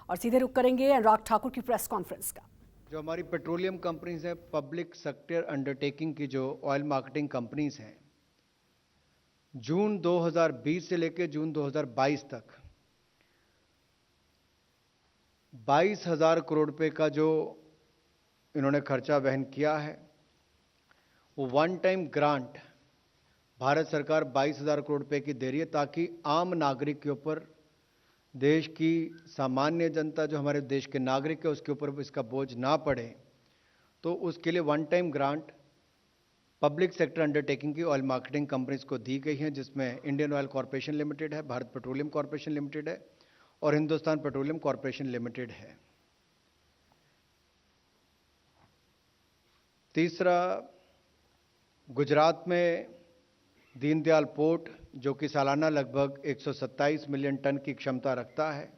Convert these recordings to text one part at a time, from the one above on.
और सीधे रुख करेंगे अनुराग ठाकुर की प्रेस कॉन्फ्रेंस का। जो हमारी पेट्रोलियम कंपनीज हैं, पब्लिक सेक्टर अंडरटेकिंग की जो ऑयल मार्केटिंग कंपनीज हैं, जून 2020 से लेकर जून 2022 तक 22,000 करोड़ रुपए का जो इन्होंने खर्चा वहन किया है, वो वन टाइम ग्रांट भारत सरकार 22,000 करोड़ रुपए की दे रही है ताकि आम नागरिक के ऊपर, देश की सामान्य जनता जो हमारे देश के नागरिक है उसके ऊपर इसका बोझ ना पड़े। तो उसके लिए one time grant public sector undertaking की ऑयल मार्केटिंग कंपनीज को दी गई हैं, जिसमें इंडियन ऑयल कॉरपोरेशन लिमिटेड है, भारत पेट्रोलियम कॉरपोरेशन लिमिटेड है और हिंदुस्तान पेट्रोलियम कॉरपोरेशन लिमिटेड है। तीसरा, गुजरात में दीनदयाल पोर्ट, जो कि सालाना लगभग 127 मिलियन टन की क्षमता रखता है,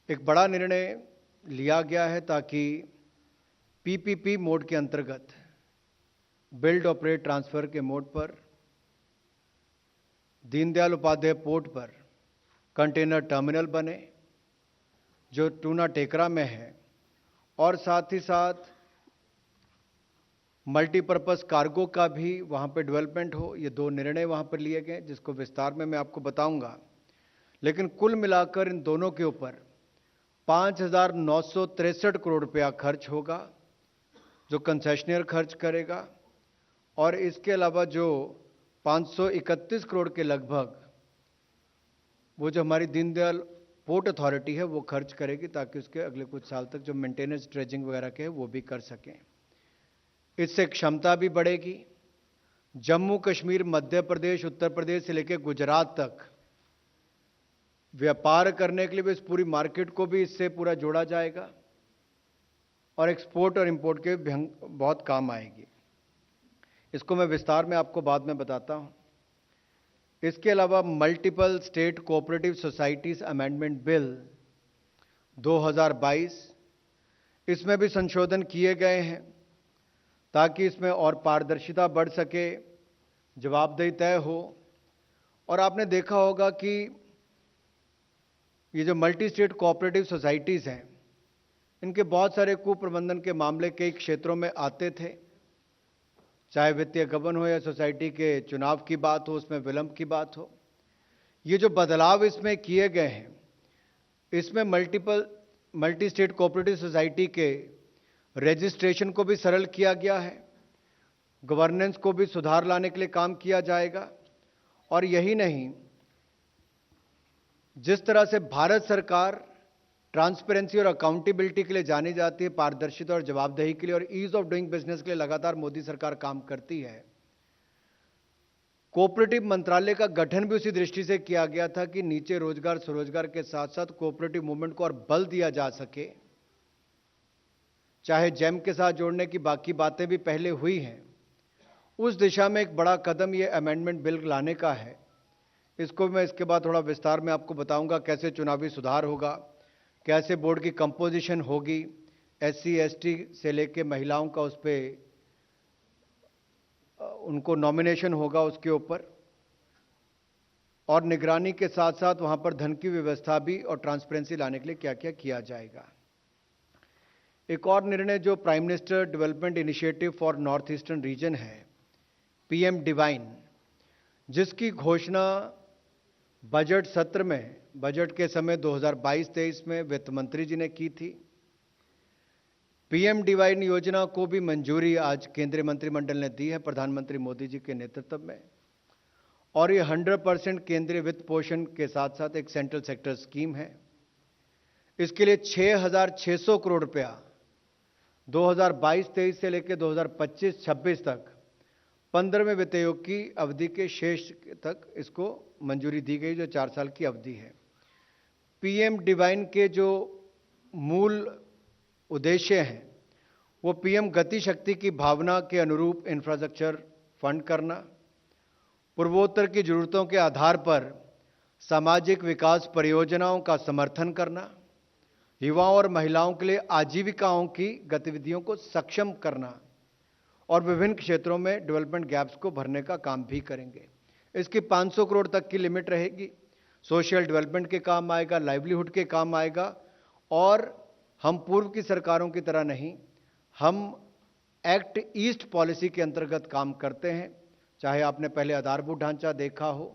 एक बड़ा निर्णय लिया गया है ताकि पीपीपी मोड के अंतर्गत, बिल्ड ऑपरेट ट्रांसफर के मोड पर दीनदयाल उपाध्याय पोर्ट पर कंटेनर टर्मिनल बने जो टूना टेकरा में है, और साथ ही साथ मल्टीपर्पस कार्गो का भी वहाँ पर डेवलपमेंट हो। ये दो निर्णय वहाँ पर लिए गए जिसको विस्तार में मैं आपको बताऊंगा, लेकिन कुल मिलाकर इन दोनों के ऊपर 5,963 करोड़ रुपया खर्च होगा जो कंसेशनियर खर्च करेगा, और इसके अलावा जो 531 करोड़ के लगभग वो जो हमारी दीनदयाल पोर्ट अथॉरिटी है वो खर्च करेगी ताकि उसके अगले कुछ साल तक जो मेंटेनेंस ड्रेजिंग वगैरह के है वो भी कर सकें। इससे क्षमता भी बढ़ेगी। जम्मू कश्मीर, मध्य प्रदेश, उत्तर प्रदेश से लेकर गुजरात तक व्यापार करने के लिए भी इस पूरी मार्केट को भी इससे पूरा जोड़ा जाएगा और एक्सपोर्ट और इंपोर्ट के बहुत काम आएगी। इसको मैं विस्तार में आपको बाद में बताता हूं। इसके अलावा multiple state cooperative societies amendment bill 2022, इसमें भी संशोधन किए गए हैं ताकि इसमें और पारदर्शिता बढ़ सके, जवाबदेही तय हो। और आपने देखा होगा कि ये जो मल्टी स्टेट कोऑपरेटिव सोसाइटीज हैं, इनके बहुत सारे कुप्रबंधन के मामले कई क्षेत्रों में आते थे, चाहे वित्तीय गबन हो या सोसाइटी के चुनाव की बात हो, उसमें विलंब की बात हो। ये जो बदलाव इसमें किए गए हैं, इसमें मल्टी स्टेट कोऑपरेटिव सोसाइटी के रजिस्ट्रेशन को भी सरल किया गया है, गवर्नेंस को भी सुधार लाने के लिए काम किया जाएगा। और यही नहीं, जिस तरह से भारत सरकार ट्रांसपेरेंसी और अकाउंटेबिलिटी के लिए जानी जाती है, पारदर्शिता और जवाबदेही के लिए और ईज ऑफ डूइंग बिजनेस के लिए लगातार मोदी सरकार काम करती है, कोऑपरेटिव मंत्रालय का गठन भी उसी दृष्टि से किया गया था कि नीचे रोजगार स्वरोजगार के साथ साथ कोऑपरेटिव मूवमेंट को और बल दिया जा सके। चाहे जेम के साथ जोड़ने की बाकी बातें भी पहले हुई हैं, उस दिशा में एक बड़ा कदम ये अमेंडमेंट बिल लाने का है। इसको मैं इसके बाद थोड़ा विस्तार में आपको बताऊंगा, कैसे चुनावी सुधार होगा, कैसे बोर्ड की कंपोजिशन होगी, एससी एसटी से लेके महिलाओं का उस पर उनको नॉमिनेशन होगा उसके ऊपर, और निगरानी के साथ साथ वहां पर धन की व्यवस्था भी और ट्रांसपेरेंसी लाने के लिए क्या क्या किया जाएगा। एक और निर्णय जो prime minister development initiative for north eastern region है, पीएम डिवाइन, जिसकी घोषणा बजट सत्र में, बजट के समय 2022-23 में वित्त मंत्री जी ने की थी। पीएम डिवाइन योजना को भी मंजूरी आज केंद्रीय मंत्रिमंडल ने दी है प्रधानमंत्री मोदी जी के नेतृत्व में, और ये 100% केंद्रीय वित्त पोषण के साथ साथ एक सेंट्रल सेक्टर स्कीम है। इसके लिए 6,600 करोड़ रुपया 2022-23 से लेकर 2025-26 तक 15वें वित्त आयोग की अवधि के शेष तक इसको मंजूरी दी गई, जो 4 साल की अवधि है। पीएम डिवाइन के जो मूल उद्देश्य हैं वो पीएम गति शक्ति की भावना के अनुरूप इंफ्रास्ट्रक्चर फंड करना, पूर्वोत्तर की जरूरतों के आधार पर सामाजिक विकास परियोजनाओं का समर्थन करना, युवाओं और महिलाओं के लिए आजीविकाओं की गतिविधियों को सक्षम करना, और विभिन्न क्षेत्रों में डेवलपमेंट गैप्स को भरने का काम भी करेंगे। इसकी 500 करोड़ तक की लिमिट रहेगी। सोशल डेवलपमेंट के काम आएगा, लाइवलीहुड के काम आएगा। और हम पूर्व की सरकारों की तरह नहीं, हम एक्ट ईस्ट पॉलिसी के अंतर्गत काम करते हैं। चाहे आपने पहले आधारभूत ढांचा देखा हो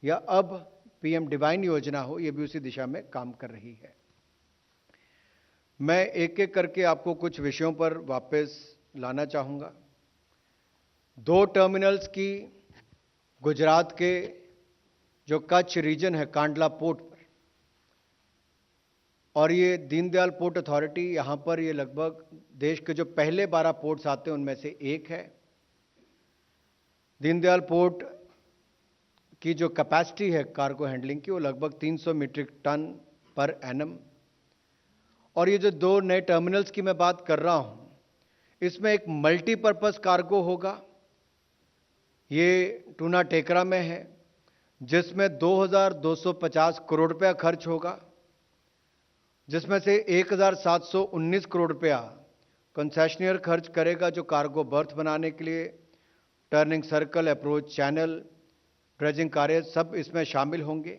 या अब पीएम डिवाइन योजना हो, यह भी उसी दिशा में काम कर रही है। मैं एक एक करके आपको कुछ विषयों पर वापस लाना चाहूंगा। 2 टर्मिनल्स की गुजरात के जो कच्छ रीजन है कांडला पोर्ट पर, और ये दीनदयाल पोर्ट अथॉरिटी, यहां पर ये लगभग देश के जो पहले 12 पोर्ट्स आते हैं उनमें से एक है। दीनदयाल पोर्ट की जो कैपेसिटी है कार्गो हैंडलिंग की, वो लगभग 300 मीट्रिक टन पर एनम। और ये जो 2 नए टर्मिनल्स की मैं बात कर रहा हूं, इसमें एक मल्टीपर्पस कार्गो होगा। ये टूना टेकरा में है, जिसमें 2250 करोड़ रुपया खर्च होगा, जिसमें से 1719 करोड़ रुपया कंसेशनियर खर्च करेगा, जो कार्गो बर्थ बनाने के लिए turning circle, approach channel, dredging कार्य सब इसमें शामिल होंगे।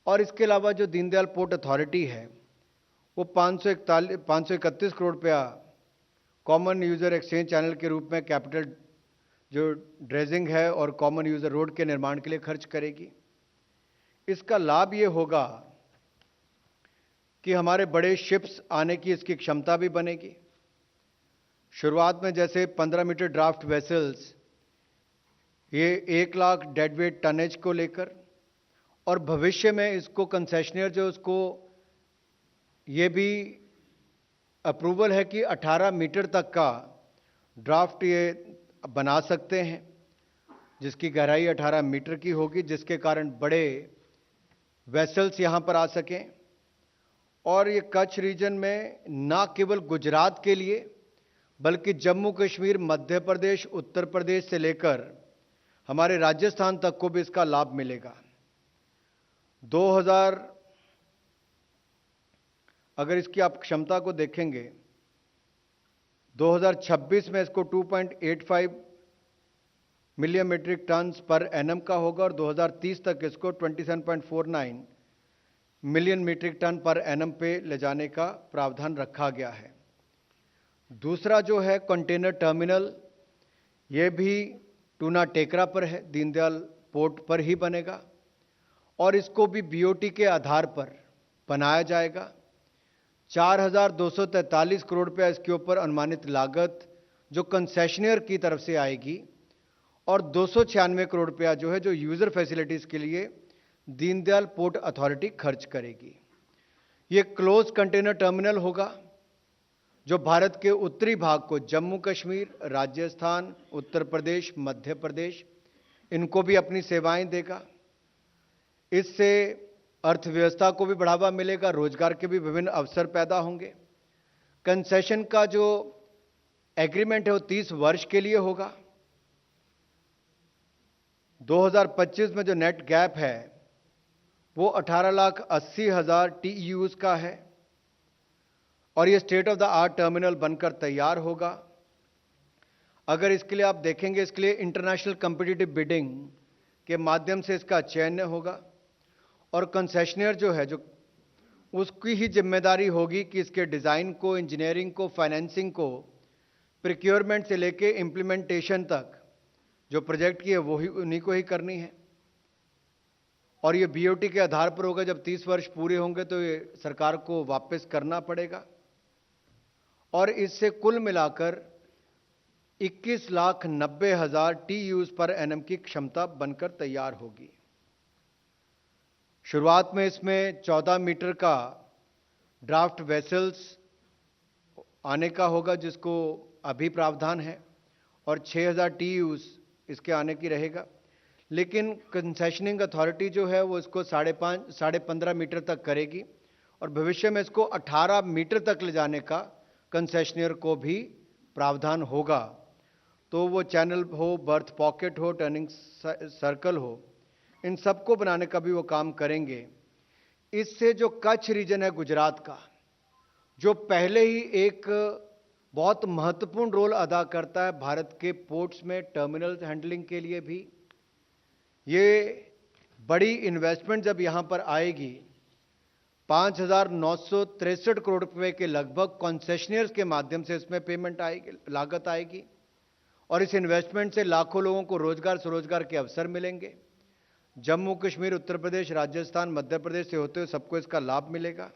और इसके अलावा जो दीनदयाल पोर्ट अथॉरिटी है, वो 531 करोड़ रुपया कॉमन यूजर एक्सचेंज चैनल के रूप में कैपिटल जो ड्रेजिंग है और कॉमन यूजर रोड के निर्माण के लिए खर्च करेगी। इसका लाभ ये होगा कि हमारे बड़े शिप्स आने की इसकी क्षमता भी बनेगी। शुरुआत में जैसे 15 मीटर ड्राफ्ट वेसल्स, ये 1 लाख डेडवेट टनेज को लेकर, और भविष्य में इसको कंसेशनियर जो उसको ये भी अप्रूवल है कि 18 मीटर तक का ड्राफ्ट ये बना सकते हैं, जिसकी गहराई 18 मीटर की होगी, जिसके कारण बड़े वेसल्स यहां पर आ सकें। और ये कच्छ रीजन में ना केवल गुजरात के लिए, बल्कि जम्मू कश्मीर, मध्य प्रदेश, उत्तर प्रदेश से लेकर हमारे राजस्थान तक को भी इसका लाभ मिलेगा। अगर इसकी आप क्षमता को देखेंगे, 2026 में इसको 2.85 million metric ton per annum का होगा, और 2030 तक इसको 27.49 million metric ton per annum पे ले जाने का प्रावधान रखा गया है। दूसरा जो है कंटेनर टर्मिनल, यह भी टूना टेकरा पर है, दीनदयाल पोर्ट पर ही बनेगा, और इसको भी बीओटी के आधार पर बनाया जाएगा। 4243 करोड़ रुपया इसके ऊपर अनुमानित लागत जो कंसेशनियर की तरफ से आएगी, और 296 करोड़ रुपया जो है जो यूजर फैसिलिटीज के लिए दीनदयाल पोर्ट अथॉरिटी खर्च करेगी। यह क्लोज कंटेनर टर्मिनल होगा, जो भारत के उत्तरी भाग को जम्मू कश्मीर, राजस्थान, उत्तर प्रदेश, मध्य प्रदेश, इनको भी अपनी सेवाएं देगा। इससे अर्थव्यवस्था को भी बढ़ावा मिलेगा, रोजगार के भी विभिन्न अवसर पैदा होंगे। कंसेशन का जो एग्रीमेंट है वो 30 वर्ष के लिए होगा। 2025 में जो नेट गैप है वो 18,80,000 TEUs का है, और ये state of the art terminal बनकर तैयार होगा। अगर इसके लिए आप देखेंगे, इसके लिए इंटरनेशनल कॉम्पिटिटिव बिडिंग के माध्यम से इसका चयन होगा, और कंसेशनियर जो है जो उसकी ही जिम्मेदारी होगी कि इसके डिजाइन को, इंजीनियरिंग को, फाइनेंसिंग को, प्रोक्योरमेंट से लेके इंप्लीमेंटेशन तक जो प्रोजेक्ट की है वो ही उन्हीं को ही करनी है। और ये बीओटी के आधार पर होगा। जब 30 वर्ष पूरे होंगे तो ये सरकार को वापस करना पड़ेगा, और इससे कुल मिलाकर 21,90,000 TEUs पर एनम की क्षमता बनकर तैयार होगी। शुरुआत में इसमें 14 मीटर का ड्राफ्ट वेसल्स आने का होगा, जिसको अभी प्रावधान है, और 6,000 TEUs इसके आने की रहेगा। लेकिन कंसेशनिंग अथॉरिटी जो है वो इसको 15.5 मीटर तक करेगी, और भविष्य में इसको 18 मीटर तक ले जाने का कंसेशनियर को भी प्रावधान होगा। तो वो चैनल हो, बर्थ पॉकेट हो, टर्निंग सर्कल हो, इन सबको बनाने का भी वो काम करेंगे। इससे जो कच्छ रीजन है गुजरात का, जो पहले ही एक बहुत महत्वपूर्ण रोल अदा करता है भारत के पोर्ट्स में टर्मिनल हैंडलिंग के लिए भी, ये बड़ी इन्वेस्टमेंट जब यहां पर आएगी, 5,963 करोड़ रुपए के लगभग कॉन्सेशनियर्स के माध्यम से इसमें पेमेंट आएगी, लागत आएगी, और इस इन्वेस्टमेंट से लाखों लोगों को रोजगार स्वरोजगार के अवसर मिलेंगे। जम्मू कश्मीर, उत्तर प्रदेश, राजस्थान, मध्य प्रदेश से होते हुए सबको इसका लाभ मिलेगा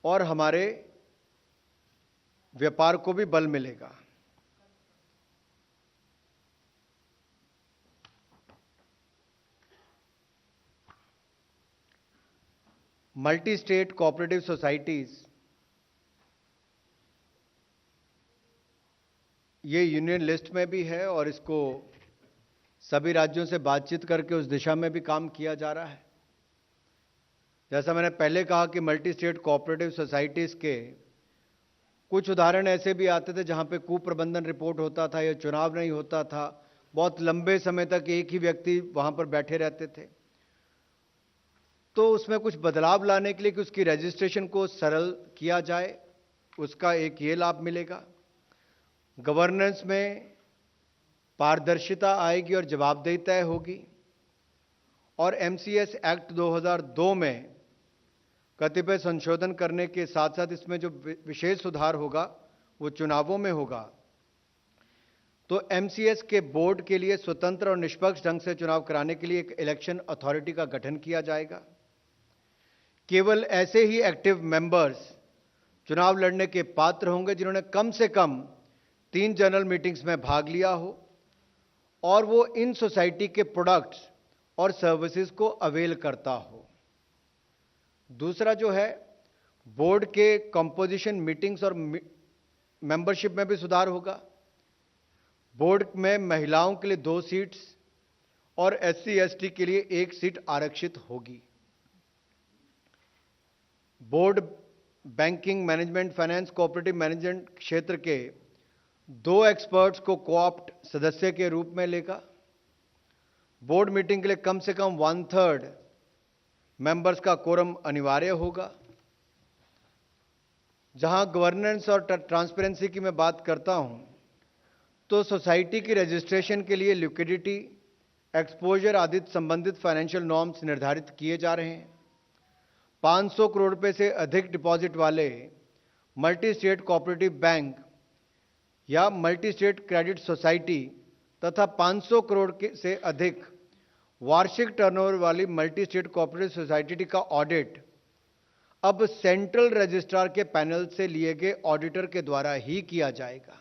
और हमारे व्यापार को भी बल मिलेगा। मल्टी स्टेट कोऑपरेटिव सोसाइटीज, ये यूनियन लिस्ट में भी है और इसको सभी राज्यों से बातचीत करके उस दिशा में भी काम किया जा रहा है। जैसा मैंने पहले कहा कि मल्टी स्टेट कोऑपरेटिव सोसाइटीज के कुछ उदाहरण ऐसे भी आते थे जहां पे कुप्रबंधन रिपोर्ट होता था या चुनाव नहीं होता था, बहुत लंबे समय तक एक ही व्यक्ति वहां पर बैठे रहते थे। तो उसमें कुछ बदलाव लाने के लिए कि उसकी रजिस्ट्रेशन को सरल किया जाए, उसका एक ये लाभ मिलेगा। गवर्नेंस में पारदर्शिता आएगी और जवाबदेही तय होगी, और एमसीएस एक्ट 2002 में कतिपय संशोधन करने के साथ साथ इसमें जो विशेष सुधार होगा वो चुनावों में होगा। तो एमसीएस के बोर्ड के लिए स्वतंत्र और निष्पक्ष ढंग से चुनाव कराने के लिए एक इलेक्शन अथॉरिटी का गठन किया जाएगा। केवल ऐसे ही एक्टिव मेंबर्स चुनाव लड़ने के पात्र होंगे जिन्होंने कम से कम 3 जनरल मीटिंग्स में भाग लिया हो और वो इन सोसाइटी के प्रोडक्ट्स और सर्विसेज को अवेल करता हो। दूसरा जो है, बोर्ड के कंपोजिशन, मीटिंग्स और मेंबरशिप में भी सुधार होगा। बोर्ड में महिलाओं के लिए 2 सीट्स और एससी एसटी के लिए 1 सीट आरक्षित होगी। Board banking, management, finance, cooperative management क्षेत्र के 2 एक्सपर्ट्स को कोऑप्ट सदस्य के रूप में लेगा। बोर्ड मीटिंग के लिए कम से कम 1/3 मेंबर्स का कोरम अनिवार्य होगा। जहां गवर्नेंस और ट्रांसपेरेंसी की मैं बात करता हूं, तो सोसाइटी की रजिस्ट्रेशन के लिए लिक्विडिटी, एक्सपोजर आदि संबंधित फाइनेंशियल नॉर्म्स निर्धारित किए जा रहे हैं। 500 करोड़ रुपए से अधिक डिपॉजिट वाले मल्टी स्टेट कोऑपरेटिव बैंक या मल्टी स्टेट क्रेडिट सोसाइटी तथा 500 करोड़ से अधिक वार्षिक टर्नओवर वाली मल्टी स्टेट कोऑपरेटिव सोसाइटी का ऑडिट अब सेंट्रल रजिस्ट्रार के पैनल से लिए गए ऑडिटर के द्वारा ही किया जाएगा।